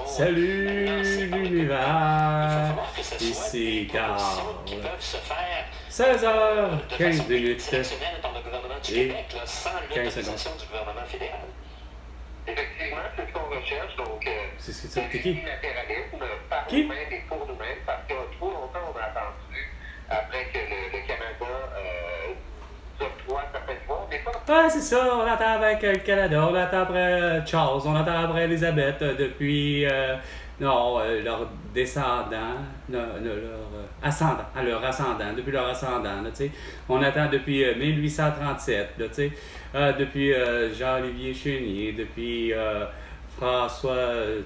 Salut l'univers, ici Carl. 16h15 minutes et 15 secondes. Effectivement, c'est ce qu'on recherche, donc c'est ce que tu as qui? Multilatéralisme, par nous-mêmes et pour nous-mêmes, parce que trop longtemps on a attendu après que le Canada nous octroie certains pouvoirs, mais pas. Ouais, c'est ça, on attend avec le Canada, on attend après Charles, on attend après Elisabeth depuis leurs descendants, leur ascendant, depuis leur ascendant, là, tu sais. On attend depuis 1837, là, tu sais, depuis Jean-Olivier Chénier, depuis François-Marie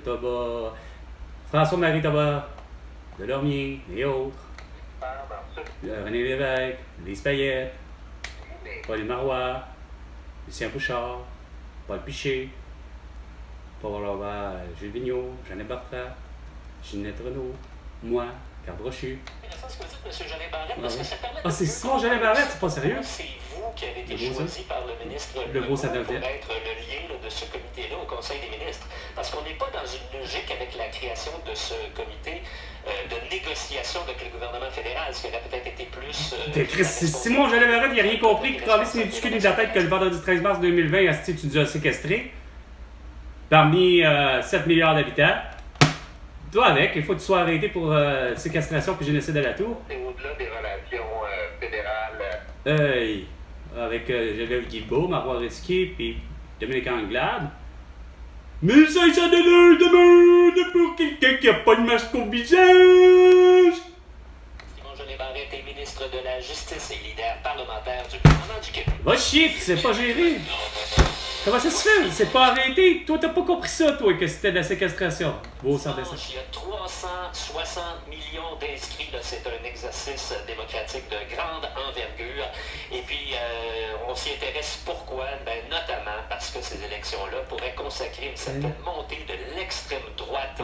Toba, Delormier et autres, René Lévesque, Lise Payette, Pauline Marois, Lucien Bouchard, Paul Piché, Paul Robert, Gilles Vigneault, Jeannette Bertrand, Ginette Renault, moi, Carl Brochu. Ah, c'est Simon Jeannet Barrette, c'est pas sérieux? C'est vous qui avez été choisi par le ministre Legault pour être le lien de ce comité-là au Conseil des ministres. Parce qu'on n'est pas dans une logique avec la création de ce comité de négociation avec le gouvernement fédéral, ce qui aurait peut-être été plus... C'est Simon Jeannet Barrette, il n'a rien compris, qui travaille sur du cul de la tête que le vendredi 13 mars 2020, Asti, tu nous as séquestré. Parmi 7 milliards d'habitants. Toi avec, il faut que tu sois arrêté pour séquestration puis génocide à la tour. C'est au-delà des relations fédérales. Avec Geneviève Guilbeault, Marois Risky puis Dominique Anglade. 1500 $ d'amende pour quelqu'un qui n'a pas de masque au visage! Simon Jeannet Barrette est ministre de la Justice et leader parlementaire du gouvernement du Québec. Va chier, tu sais pas gérer! Comment ça se fait? C'est pas arrêté! Toi, t'as pas compris ça, toi, que c'était de la séquestration. Beau sans dessin. Il y a 360 millions d'inscrits. C'est un exercice démocratique de grande envergure. Et puis, on s'y intéresse pourquoi? Notamment parce que ces élections-là pourraient consacrer une certaine montée de l'extrême droite.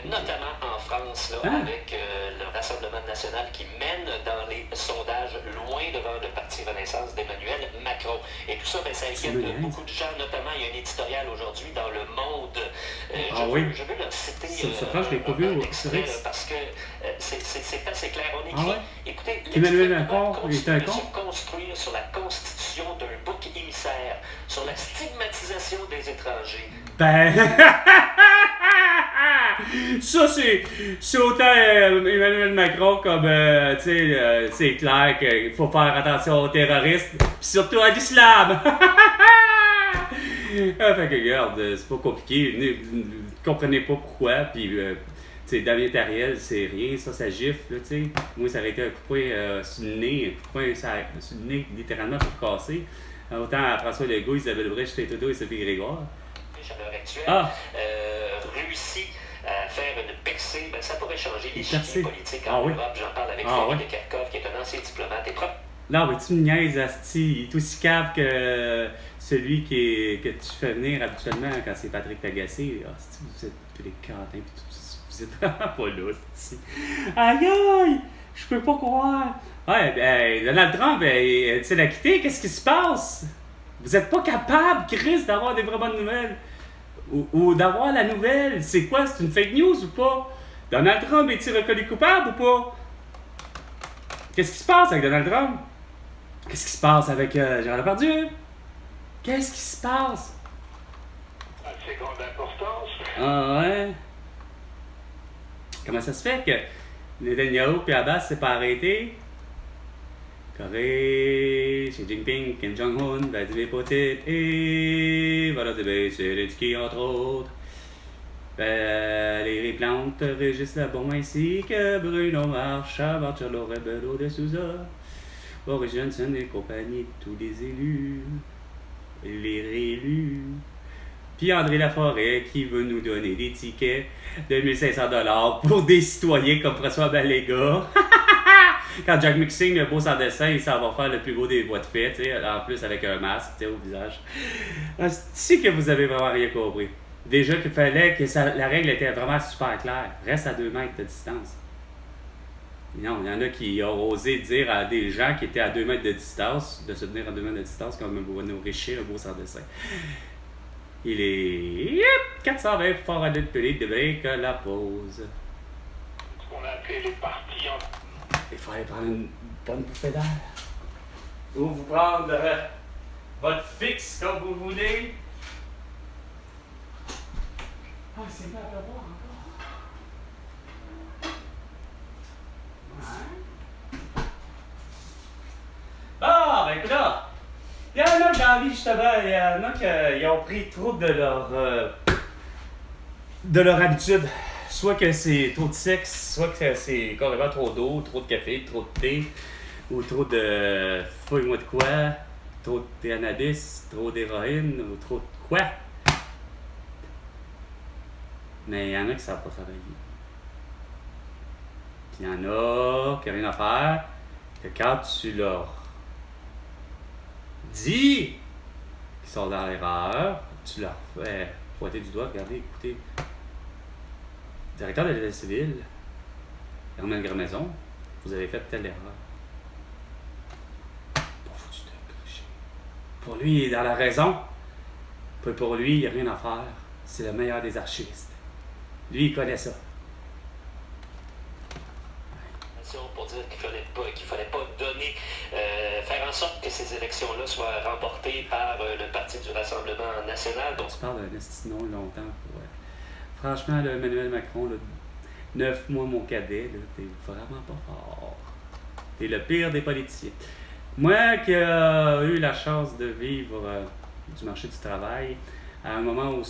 Notamment en France, avec le Rassemblement national qui mène dans les sondages loin devant le Parti Renaissance d'Emmanuel Macron. Et tout ça, ça inquiète beaucoup de gens, notamment, il y a un éditorial aujourd'hui dans Le Monde. Je veux leur citer un extrait, parce que c'est assez clair. On écrit, écoutez, Emmanuel Macron est un con. Se construire sur la constitution d'un bouc émissaire, sur la stigmatisation des étrangers. Ça, c'est autant Emmanuel Macron comme, tu sais, c'est clair qu'il faut faire attention aux terroristes, pis surtout à l'islam. Fait que, regarde, c'est pas compliqué, vous comprenez pas pourquoi, puis, tu sais, Damien Tariel, c'est rien, ça gifle, là, tu sais. Moi, ça aurait été un coup de poing sur le nez, un coup de poing sur le nez, littéralement, pour casser. Autant à François Legault, Isabelle Brèche, Tétodo et Sophie Grégoire. À l'heure actuelle, réussit à faire une percée, ça pourrait changer l'échiquier politique en Europe. J'en parle avec Frédéric de Kerkhoff, qui est un ancien diplomate et propre. Non, mais tu me niaises, Asti. Il est aussi cave que celui que tu fais venir habituellement quand c'est Patrick Tagassé. Asti, vous êtes Philippe Quentin, pis tout ça. Vous êtes vraiment pas là, Asti. Aïe, aïe! Je peux pas croire. Ouais, Donald Trump, tu sais, l'a quitté. Qu'est-ce qui se passe? Vous êtes pas capable, Chris, d'avoir des vraies bonnes nouvelles. Ou d'avoir la nouvelle. C'est quoi? C'est une fake news ou pas? Donald Trump est-il reconnu coupable ou pas? Qu'est-ce qui se passe avec Donald Trump? Qu'est-ce qui se passe avec Gérard Depardieu? Qu'est-ce qui se passe? C'est grande importance. Ah ouais? Comment ça se fait que Netanyahu et Abbas s'est pas arrêté? Corée, Xi Jinping, Kim Jong-un, Vladimir Poutine et Volodymyr Zelensky, entre autres. Valérie Plante, Régis Labon ainsi que Bruno Marchand, Marcello Rebello de Souza, Boris Johnson et compagnie, tous les élus, les réélus. Puis André Laforêt qui veut nous donner des tickets de 1500 $ pour des citoyens comme François Baléga. Quand Jack Mixing, le beau sans dessin, il s'en va faire le plus beau des voies de fait, tu sais, en plus avec un masque au visage. C'est que vous avez vraiment rien compris. Déjà qu'il fallait que la règle était vraiment super claire. Reste à 2 mètres de distance. Non, il y en a qui ont osé dire à des gens qui étaient à 2 mètres de distance de se tenir à 2 mètres de distance comme un beau Richer, un beau sans dessin. Il est... 420 forts à de télé de break à la pause. Ce qu'on appelait les parties en... Il faut aller prendre une bonne bouffée d'air. Ou vous prendre votre fixe comme vous voulez. Ah, c'est bien à voir encore. Ouais. Ah, ben écoute là. Il y en a dans la vie, justement, il y en a qui ont pris trop de leur habitude. Soit que c'est trop de sexe, soit que c'est carrément trop d'eau, trop de café, trop de thé, ou trop de fouille-moi de quoi, trop de cannabis, trop d'héroïne, ou trop de quoi. Mais il y en a qui ne savent pas travailler. Puis il y en a qui n'ont rien à faire, que quand tu leur dis qu'ils sont dans l'erreur, tu leur fais pointer du doigt, regardez, écoutez, directeur de l'état civil, Hermel Gramaison, vous avez fait telle erreur. Pas foutu de corriger. Pour lui, il est dans la raison. Puis pour lui, il n'y a rien à faire. C'est le meilleur des archivistes. Lui, il connaît ça. Pour dire qu'il fallait pas donner, faire en sorte que ces élections-là soient remportées par le Parti du Rassemblement national. Donc, tu parles d'un estinon longtemps. Franchement, là, Emmanuel Macron, là, 9 mois mon cadet, là, t'es vraiment pas fort. T'es le pire des politiciens. Moi qui ai eu la chance de vivre du marché du travail, à un moment où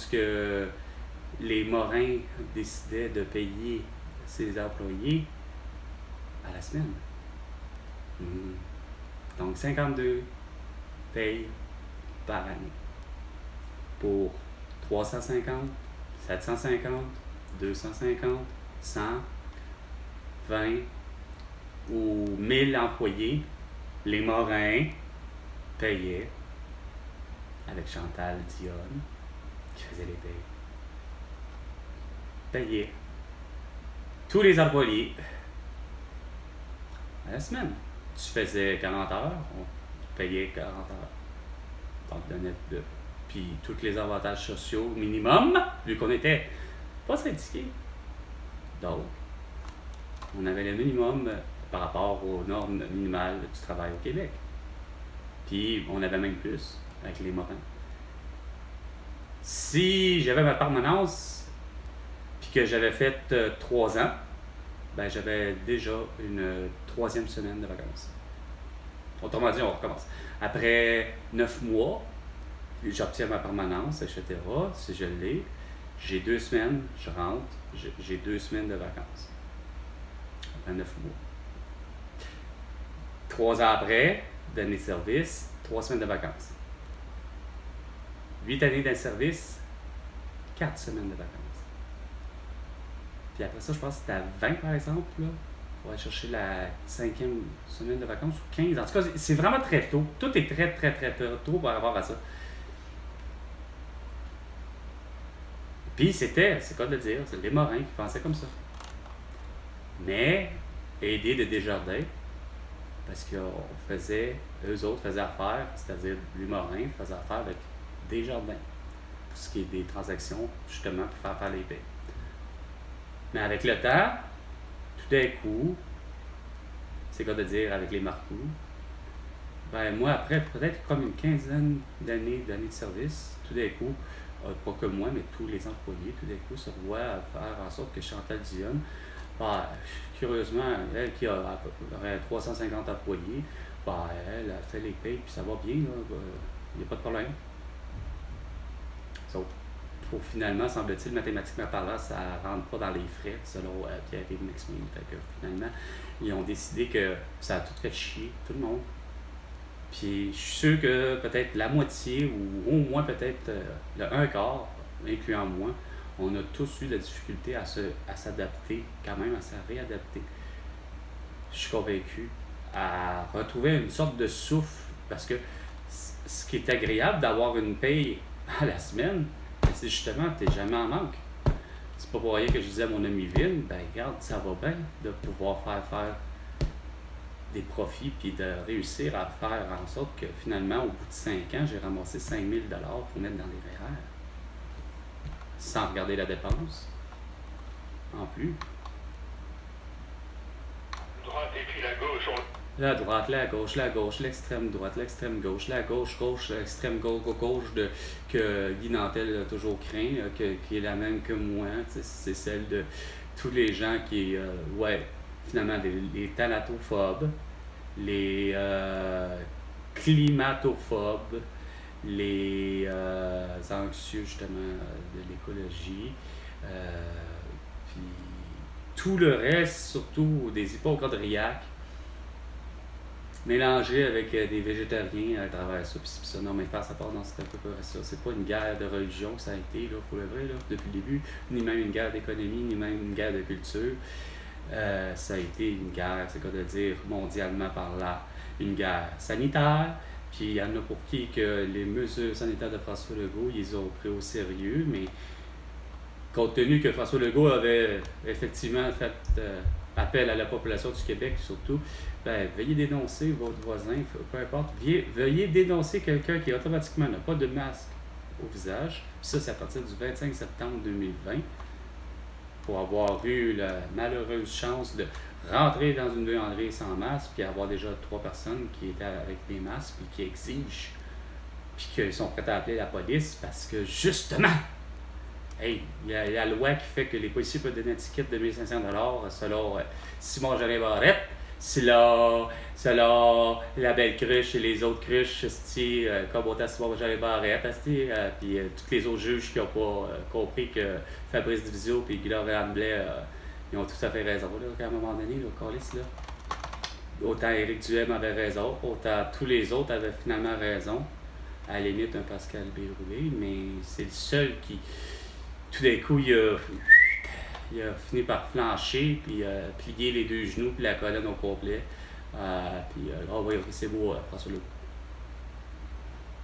les Morins décidaient de payer ses employés à la semaine. Donc 52 payes par année. Pour 350, 750, 250, 100, 20 ou 1000 employés, les Morins payaient avec Chantal Dionne qui faisait les payes. Payaient tous les employés à la semaine. Tu faisais 40 heures, on payait 40 heures. Donc, puis tous les avantages sociaux minimum, vu qu'on n'était pas syndiqués. Donc, on avait le minimum par rapport aux normes minimales du travail au Québec. Puis, on avait même plus avec les Morins. Si j'avais ma permanence, puis que j'avais fait 3 ans, ben j'avais déjà une 3e semaine de vacances. Autrement dit, on recommence. Après 9 mois, j'obtiens ma permanence, etc. Si je l'ai, j'ai 2 semaines, je rentre, j'ai 2 semaines de vacances. Après 9 mois. 3 ans après, d'année de service, 3 semaines de vacances. 8 années de service, 4 semaines de vacances. Puis après ça, je pense que c'était à 20 par exemple, là, pour aller chercher la 5e semaine de vacances ou 15. En tout cas, c'est vraiment très tôt. Tout est très, très, très, très tôt par rapport à ça. Puis c'est quoi de le dire, c'est les Morins qui pensaient comme ça. Mais, aidés de Desjardins, parce eux autres faisaient affaire, c'est-à-dire les Morins faisaient affaire avec Desjardins, pour ce qui est des transactions, justement, pour faire les paies. Mais avec le temps, tout d'un coup, c'est quoi de dire avec les Marcoux, ben moi, après peut-être comme une 15aine d'années de service, tout d'un coup, pas que moi, mais tous les employés, tout d'un coup, se voient faire en sorte que Chantal Dionne, ben, curieusement, elle qui aurait 350 employés, ben, elle a fait les payes, puis ça va bien, il n'y a pas de problème. Sauf pour finalement, semble-t-il, mathématiquement parlant, ça ne rentre pas dans les frais, selon Pierre-Yves Maxime. Fait que finalement, ils ont décidé que ça a tout fait chier, tout le monde. Puis je suis sûr que peut-être la moitié, ou au moins peut-être le 1/4, incluant moi, on a tous eu la difficulté à s'adapter, quand même à se réadapter. Je suis convaincu à retrouver une sorte de souffle, parce que ce qui est agréable d'avoir une paye à la semaine, c'est justement, tu n'es jamais en manque. C'est pas pour rien que je disais à mon ami Vin, ben regarde, ça va bien de pouvoir faire des profits puis de réussir à faire en sorte que finalement, au bout de 5 ans, j'ai ramassé 5 000 $ pour mettre dans les REER. sans regarder la dépense. En plus. Droite et puis la gauche, La droite, la gauche, l'extrême droite, l'extrême gauche, la gauche, l'extrême gauche que Guy Nantel a toujours craint, qui est la même que moi. C'est celle de tous les gens qui, finalement, les thanatophobes, les climatophobes, les anxieux, justement, de l'écologie, puis tout le reste, surtout des hypochondriaques, mélangé avec des végétariens à travers ça. Puis ça, non, mais ça part dans cette ça. C'est pas une guerre de religion que ça a été, là, pour le vrai, là, depuis le début, ni même une guerre d'économie, ni même une guerre de culture. Ça a été une guerre, c'est quoi de dire, mondialement parlant, une guerre sanitaire. Puis il y en a pour qui que les mesures sanitaires de François Legault, ils ont pris au sérieux, mais compte tenu que François Legault avait effectivement fait appel à la population du Québec surtout, veuillez dénoncer votre voisin, peu importe, veuillez dénoncer quelqu'un qui automatiquement n'a pas de masque au visage. Puis ça, c'est à partir du 25 septembre 2020, pour avoir eu la malheureuse chance de rentrer dans une buanderie sans masque, puis avoir déjà 3 personnes qui étaient avec des masques, puis qui exigent, puis qu'ils sont prêts à appeler la police parce que justement, il y a la loi qui fait que les policiers peuvent donner une étiquette de 1500$ selon Simon-Jeanin Barrette, selon la belle cruche et les autres cruches, comme autant Simon-Jeanin Barrette, puis tous les autres juges qui n'ont pas compris que Fabrice Divisio et Guillaume Ramblais, ils ont tout à fait raison, là, qu'à un moment donné, le calice, là. Autant Éric Duhem avait raison, autant tous les autres avaient finalement raison. À la limite, un Pascal Bérubé, mais c'est le seul qui, tout d'un coup, il a fini par flancher, puis plier les 2 genoux, puis la colonne au complet. Oui, c'est beau, François Legault.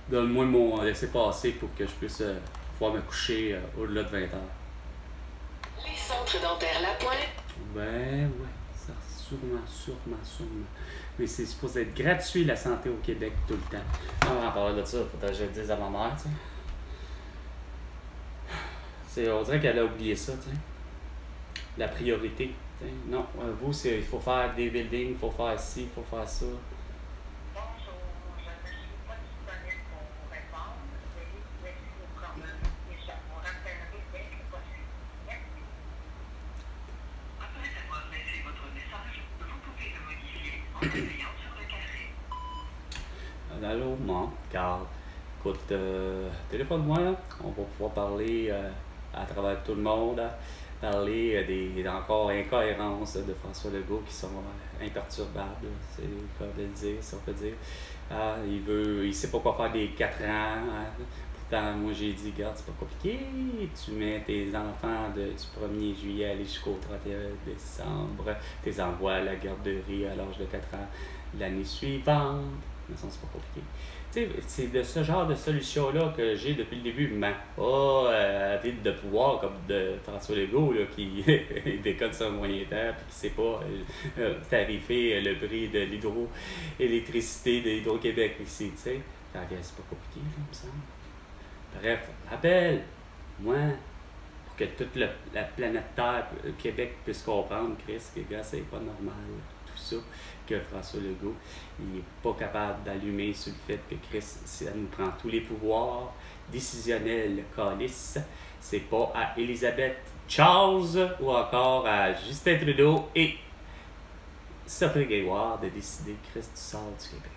Donne-moi mon laissez-passer pour que je puisse pouvoir me coucher au-delà de 20 heures. Les centres dentaires La Pointe. Ouais, ça sûrement. Mais c'est supposé être gratuit, la santé au Québec, tout le temps. En parlant de ça, il faudrait que je le dise à ma mère, tu sais. On dirait qu'elle a oublié ça, tu sais. La priorité. T'sais. Non, vous, il faut faire des buildings, il faut faire ci, il faut faire ça. Bonjour, je ne suis pas disponible pour vous répondre. Veuillez laisser vos coordonnées et je vous rappellerai dès que possible. Merci. Après avoir laissé votre message, vous pouvez le modifier en appuyant sur le carré. Allô, mon Carl. Écoute, téléphone-moi, là. On va pouvoir parler à travers tout le monde, parler des encore incohérences de François Legault qui sont imperturbables, c'est le cas de le dire, si on peut dire. Il sait pas quoi faire des 4 ans. Pourtant, moi j'ai dit, regarde, c'est pas compliqué. Tu mets tes enfants du 1er juillet aller jusqu'au 31 décembre, tu les envoies à la garderie à l'âge de 4 ans l'année suivante. Mais ça, c'est pas compliqué. Tu sais, c'est de ce genre de solution-là que j'ai depuis le début, mais pas vide de pouvoir comme de François Legault là, qui décode son moyen temps et qui sait pas tarifer le prix de l'hydroélectricité de Hydro-Québec ici, tu sais. C'est pas compliqué, là, il me semble. Bref, appelle-moi pour que toute la planète Terre, Québec, puisse comprendre, Chris, que gars, c'est pas normal, tout ça. Que François Legault il n'est pas capable d'allumer sur le fait que Chris, ça nous prend tous les pouvoirs décisionnels, le calice. C'est pas à Elisabeth Charles ou encore à Justin Trudeau et Sophie Gayward de décider Chris du sort du Québec.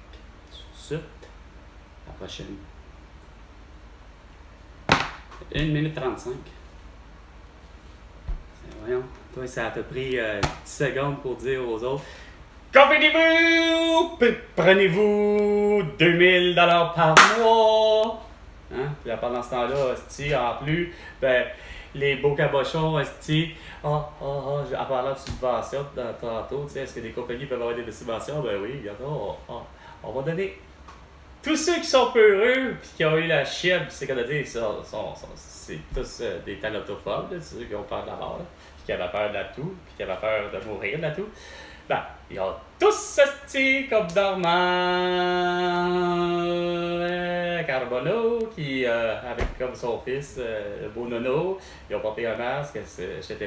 Sur ce, à la prochaine. 1 minute 35. Voyons, toi, ça t'a pris 10 secondes pour dire aux autres. Qu'en prenez-vous 2000$ par mois? Hein? Puis pendant ce temps-là, en plus, les beaux cabochons, en parlant de subventions tantôt, est-ce que des compagnies peuvent avoir des subventions? Ben oui, regarde, on va donner. Tous ceux qui sont peu heureux et qui ont eu la chienne, c'est qu'on a dit, c'est tous des thanatophobes, ceux qui ont peur de la mort, puis qui avaient peur de la toux, puis qui avaient peur de mourir de la toux. Ben, ils ont tous esti comme Normand Carbonneau, qui, avec comme son fils, le beau Nono, ils ont porté un masque, etc.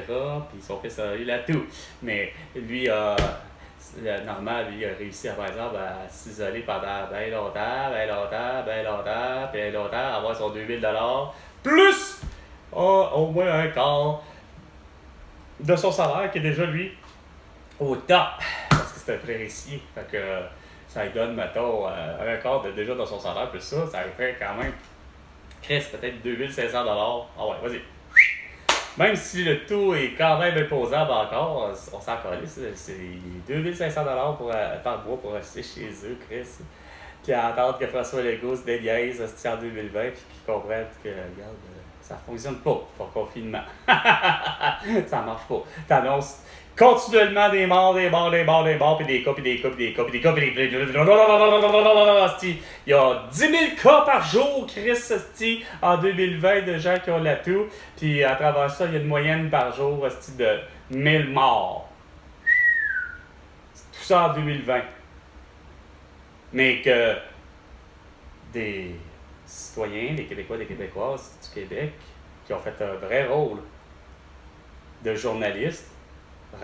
Puis son fils a eu la toux. Mais lui, Normand, lui, a réussi, par exemple, à s'isoler pendant bien longtemps, avoir son 2000 $, plus au moins un quart de son salaire, qui est déjà, lui, au top, parce que c'est un pré-récier. Fait que ça lui donne, mettons, un quart déjà dans son salaire, plus ça lui fait quand même, peut-être 2500 $. Ah ouais, vas-y. Même si le taux est quand même imposable encore, on s'en calisse, c'est 2500 $ par mois pour rester chez eux, Chris. Puis à attendre que François Legault se déliaise en 2020 puis qu'ils comprennent que, regarde, ça fonctionne pas, ton confinement. Ça marche pas. T'annonces continuellement des morts, puis des cas. Il y a 10 000 cas par jour, Chris, en 2020, de gens qui ont la toux. Puis à travers ça, il y a une moyenne par jour de 1000 morts. Tout ça en 2020. Mais que des citoyens, des Québécois, des Québécoises du Québec, qui ont fait un vrai rôle de journalistes,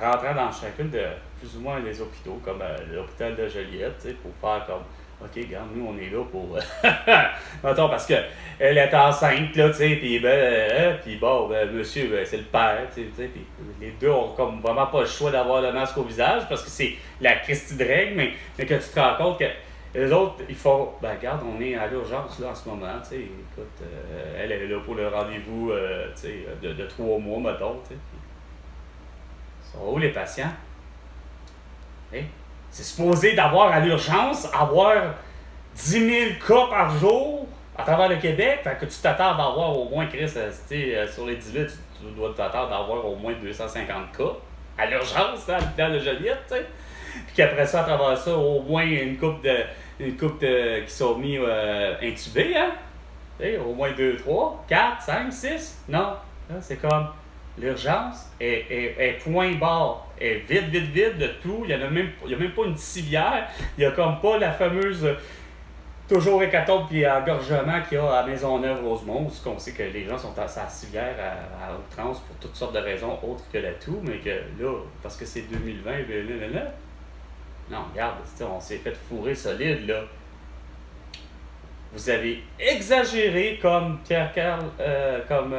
rentrant dans chacune de plus ou moins des hôpitaux, comme l'hôpital de Joliette, pour faire comme, OK, regarde, nous, on est là pour... Mettons, parce qu'elle est enceinte, là, tu sais, puis bon, monsieur, c'est le père, tu sais, puis les deux ont comme vraiment pas le choix d'avoir le masque au visage, parce que c'est la Christie de règle, mais que tu te rends compte que les autres, ils font, regarde, on est à l'urgence, là, en ce moment, tu sais, écoute, elle est là pour le rendez-vous, tu sais, de 3 mois, mettons, tu sais. Ils sont où les patients? Hey, c'est supposé d'avoir à l'urgence, avoir 10 000 cas par jour à travers le Québec, fait que tu t'attends d'avoir au moins, Chris, sur les 18, tu dois t'attendre d'avoir au moins 250 cas à l'urgence, à l'hôpital de Joliette, tu sais. Puis qu'après ça, à travers ça, au moins une couple qui sont mis intubés, hein? T'sais, au moins 2, 3, 4, 5, 6. Non, là, c'est comme l'urgence est point barre, est vide de tout. Il n'y a même pas une civière. Il n'y a comme pas la fameuse toujours hécatombe puis engorgement qu'il y a à Maisonneuve-Rosemont, où on sait que les gens sont à sa civière à outrance pour toutes sortes de raisons autres que la toux, mais que là, parce que c'est 2020, non, regarde, on s'est fait fourrer solide, là. Vous avez exagéré comme Pierre-Carl, comme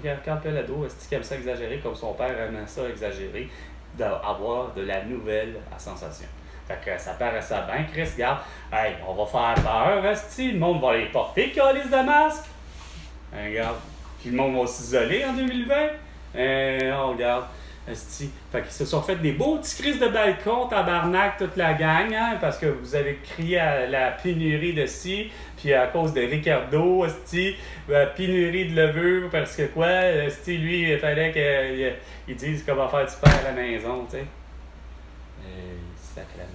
Pierre-Carl Pelado, est-ce qu'il aime ça exagérer, comme son père aimait ça exagérer, d'avoir de la nouvelle à sensation. Fait que ça paraissait bien, Chris, regarde, hey, on va faire peur, esti, le monde va les porter, calice de masque. Regarde, puis le monde va s'isoler en 2020. On regarde. Esti. Fait qu'ils se sont fait des beaux petits crises de balcon, tabarnak, toute la gang, hein, parce que vous avez crié à la pénurie de ci, puis à cause de Ricardo, esti, pénurie de levure, parce que quoi, esti, lui, il fallait qu'il dise comment faire du pain à la maison, tu sais. Sacrément.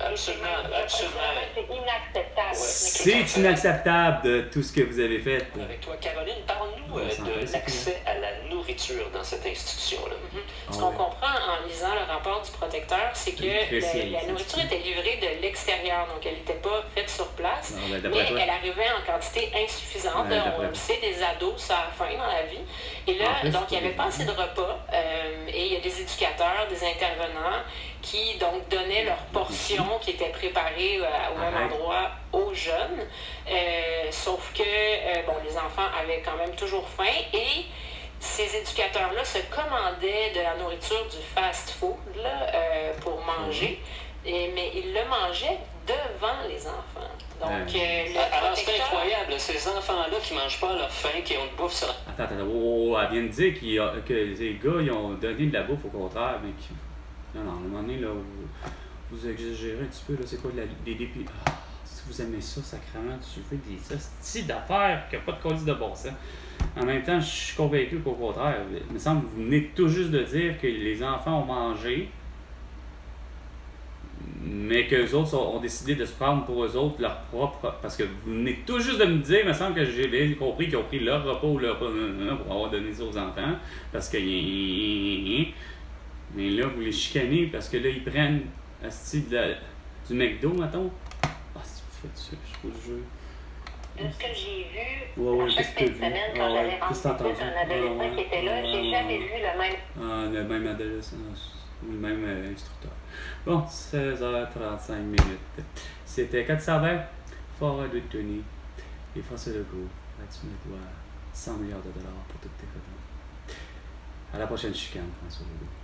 Absolument. C'est inacceptable. C'est inacceptable de tout ce que vous avez fait. Avec toi, Caroline, parle-nous de l'accès à la nourriture dans cette institution-là. Ce qu'on comprend en lisant le rapport du protecteur, c'est que la nourriture était livrée de l'extérieur, donc elle n'était pas faite sur place, mais elle arrivait en quantité insuffisante. On le sait, des ados, ça a faim dans la vie. Et là, donc, il n'y avait pas assez de repas, et il y a des éducateurs, des intervenants, qui donc donnaient leur portion qui était préparée au même endroit aux jeunes. Sauf que les enfants avaient quand même toujours faim et ces éducateurs-là se commandaient de la nourriture du fast-food pour manger, mais ils le mangeaient devant les enfants. Donc, alors c'est incroyable, ces enfants-là qui ne mangent pas à leur faim, qui ont une bouffe ça. Attends, elle vient de dire que les gars ils ont donné de la bouffe au contraire, mais qui... Non, à un moment donné, là, vous exagérez un petit peu, là, c'est quoi des dépits. Si vous aimez ça, sacrément, tu fais des hosties d'affaires qui n'ont pas de colis de bon sens. En même temps, je suis convaincu qu'au contraire, il me semble que vous venez tout juste de dire que les enfants ont mangé, mais qu'eux autres ont décidé de se prendre pour eux autres leur propre... Parce que vous venez tout juste de me dire, il me semble que j'ai bien compris qu'ils ont pris leur repas ou leur repas pour avoir donné ça aux enfants, parce que... Mais là, vous les chicanez parce que là, ils prennent du McDo, mettons. Ah, si vous faites ça, je trouve le jeu. De ce que j'ai vu, Ouais, chaque fin de semaine, quand j'avais rencontré un adolescent qui était là, j'ai jamais vu le même. Le même adolescent, ou le même instructeur. Bon, 16h35 minutes. C'était 420, Fort de Tony et François Legault. Là, tu me dois $100 milliards pour toutes tes photos. À la prochaine chicane, François Legault.